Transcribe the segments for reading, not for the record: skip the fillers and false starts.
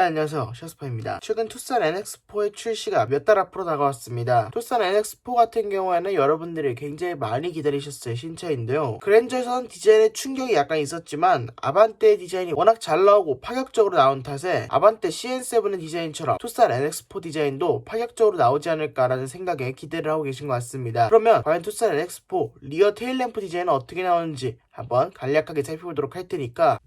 안녕하세요, 샤스파입니다. 최근 투싼 NX4의 출시가 몇 달 앞으로 다가왔습니다. 투싼 NX4 같은 경우에는 여러분들이 굉장히 많이 기다리셨을 신차인데요. 그랜저에서는 디자인에 충격이 약간 있었지만 아반떼의 디자인이 워낙 잘 나오고 파격적으로 나온 탓에 아반떼 CN7의 디자인처럼 투싼 NX4 디자인도 파격적으로 나오지 않을까라는 생각에 기대를 하고 계신 것 같습니다. 그러면 과연 투싼 NX4 리어 테일램프 디자인은 어떻게 나오는지 한번 간략하게 살펴보도록 할 테니까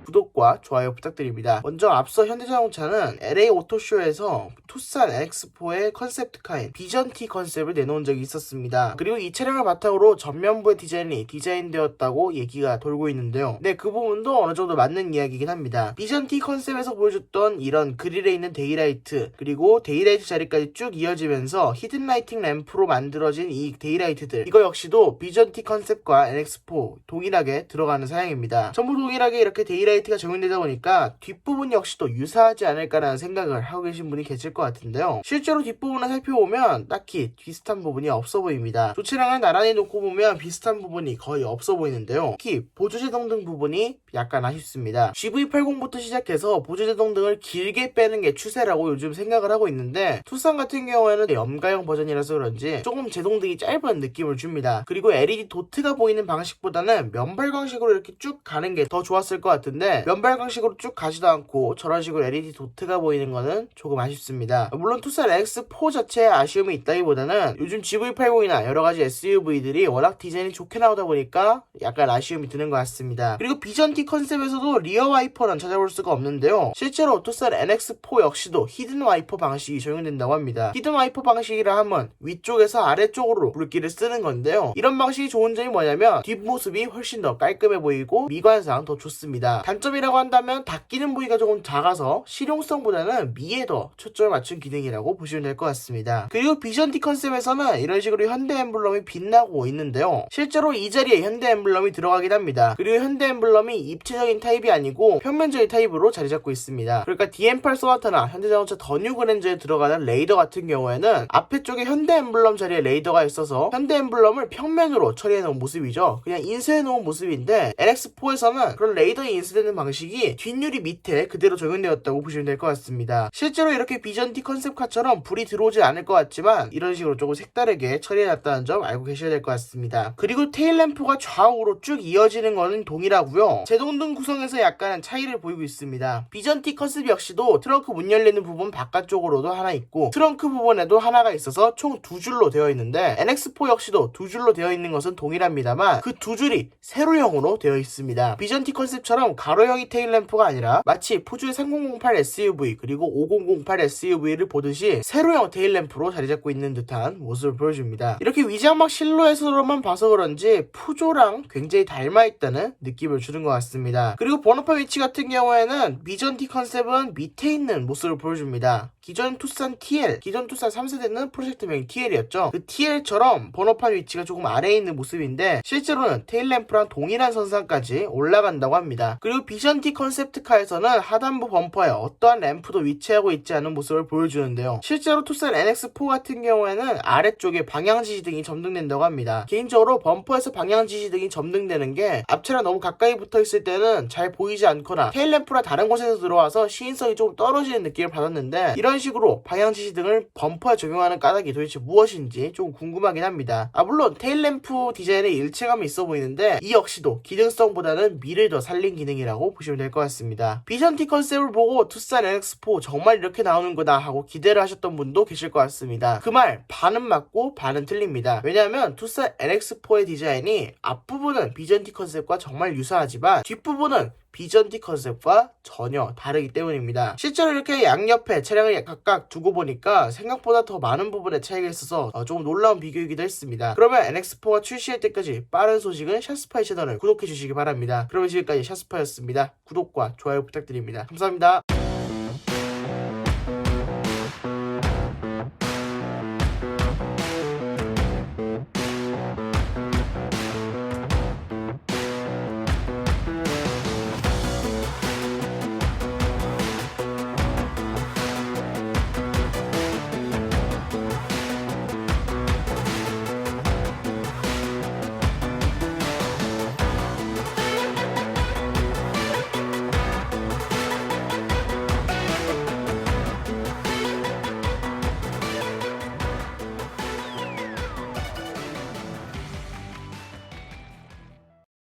구독과 좋아요 부탁드립니다. 먼저 앞서 현대자동차는 LA 오토쇼에서 투싼 NX4의 컨셉트카인 비전 T 컨셉을 내놓은 적이 있었습니다. 그리고 이 차량을 바탕으로 전면부의 디자인이 디자인되었다고 얘기가 돌고 있는데요. 네, 그 부분도 어느 정도 맞는 이야기이긴 합니다. 비전 T 컨셉에서 보여줬던 이런 그릴에 있는 데이라이트, 그리고 데이라이트 자리까지 쭉 이어지면서 히든 라이팅 램프로 만들어진 이 데이라이트들, 이거 역시도 비전 T 컨셉과 NX4 동일하게 들어가는 사양입니다. 전부 동일하게 이렇게 데이라이트가 적용되다 보니까 뒷부분 역시도 유사하지 않을까라는 생각을 하고 계신 분이 계실 것 같은데요. 실제로 뒷부분을 살펴보면 딱히 비슷한 부분이 없어 보입니다. 두 차량을 나란히 놓고 보면 비슷한 부분이 거의 없어 보이는데요. 특히 보조제동 등 부분이 약간 아쉽습니다. GV80부터 시작해서 보조제동 등을 길게 빼는 게 추세라고 요즘 생각을 하고 있는데, 투싼 같은 경우에는 염가형 버전이라서 그런지 조금 제동등이 짧은 느낌을 줍니다. 그리고 LED 도트가 보이는 방식보다는 면발광식으로 이렇게 쭉 가는 게 더 좋았을 것 같은데, 면발광식으로 쭉 가지도 않고 저런 식으로 LED 도트가 보이는 거는 조금 아쉽습니다. 물론 투싼 X4 자체에 아쉬움이 있다기보다는 요즘 GV80이나 여러가지 SUV들이 워낙 디자인이 좋게 나오다 보니까 약간 아쉬움이 드는 것 같습니다. 그리고 비전 T 컨셉에서도 리어 와이퍼는 찾아볼 수가 없는데요. 실제로 투싼 NX4 역시도 히든 와이퍼 방식이 적용된다고 합니다. 히든 와이퍼 방식이라 하면 위쪽에서 아래쪽으로 물기를 쓰는 건데요. 이런 방식이 좋은 점이 뭐냐면 뒷모습이 훨씬 더 깔끔해 보이고 미관상 더 좋습니다. 단점이라고 한다면 닫히는 부위가 조금 작아서 실용성보다는 미에 더 초점을 맞춘 기능이라고 보시면 될 것 같습니다. 그리고 비전 T 컨셉에서는 이런 식으로 현대 엠블럼이 빛나고 있는데요. 실제로 이 자리에 현대 엠블럼이 들어가긴 합니다. 그리고 현대 엠블럼이 입체적인 타입이 아니고 평면적인 타입으로 자리 잡고 있습니다. 그러니까 DM8 소나타나 현대자동차 더 뉴 그랜저에 들어가는 레이더 같은 경우에는 앞에 쪽에 현대 엠블럼 자리에 레이더가 있어서 현대 엠블럼을 평면으로 처리해 놓은 모습이죠. 그냥 인쇄해 놓은 모습인데, NX4에서는 그런 레이더에 인쇄되는 방식이 뒷유리 밑에 그대로 적용되었다고 보시면 될 것 같습니다. 실제로 이렇게 비전 T 컨셉카처럼 불이 들어오지 않을 것 같지만 이런 식으로 조금 색다르게 처리해놨다는 점 알고 계셔야 될 것 같습니다. 그리고 테일램프가 좌우로 쭉 이어지는 거는 동일하고요. 제동등 구성에서 약간은 차이를 보이고 있습니다. 비전 T 컨셉 역시도 트렁크 문 열리는 부분 바깥쪽으로도 하나 있고 트렁크 부분에도 하나가 있어서 총 두 줄로 되어 있는데, NX4 역시도 두 줄로 되어 있는 것은 동일합니다만 그 두 줄이 세로형으로 되어 있습니다. 비전 T 컨셉처럼 가로형이 테일램프가 아니라 마치 푸주의 3008 SUV 그리고 5008 SUV를 보듯이 세로형 테일램프로 자리 잡고 있는 듯한 모습을 보여줍니다. 이렇게 위장막 실루엣으로만 봐서 그런지 푸조랑 굉장히 닮아있다는 느낌을 주는 것 같습니다. 그리고 번호판 위치 같은 경우에는 비전 T 컨셉은 밑에 있는 모습을 보여줍니다. 기존 투싼 TL, 기존 투싼 3세대는 프로젝트명이 TL이었죠. 그 TL처럼 번호판 위치가 조금 아래에 있는 모습인데 실제로는 테일램프랑 동일한 선상까지 올라간다고 합니다. 그리고 비전 T 컨셉트카에서는 하단부 범퍼에 어떠한 램프도 위치하고 있지 않은 모습을 보여주는데요. 실제로 투싼 NX4 같은 경우에는 아래쪽에 방향지시등이 점등된다고 합니다. 개인적으로 범퍼에서 방향지시등이 점등되는 게 앞차랑 너무 가까이 붙어있을 때는 잘 보이지 않거나 테일램프랑 다른 곳에서 들어와서 시인성이 좀 떨어지는 느낌을 받았는데, 이런 식으로 방향지시등을 범퍼에 적용하는 까닭이 도대체 무엇인지 좀 궁금하긴 합니다. 물론 테일램프 디자인에 일체감이 있어 보이는데 이 역시도 기능성보다는 미를 더 살린 기능이라고 보시면 될 것 같습니다. 비전 T 컨셉을 보고 투싼 NX4 정말 이렇게 나오는 거다 하고 기대를 하셨던 분도 계실 것 같습니다. 그 말 반은 맞고 반은 틀립니다. 왜냐하면 투싼 NX4의 디자인이 앞부분은 비전 T 컨셉과 정말 유사하지만 뒷부분은 비전 T 컨셉과 전혀 다르기 때문입니다. 실제로 이렇게 양옆에 차량을 각각 두고 보니까 생각보다 더 많은 부분에 차이가 있어서 조금 놀라운 비교이기도 했습니다. 그러면 NX4가 출시할 때까지 빠른 소식은 샤스파이 채널을 구독해 주시기 바랍니다. 그러면 지금까지 샤스파였습니다. 구독과 좋아요 부탁드립니다. 감사합니다.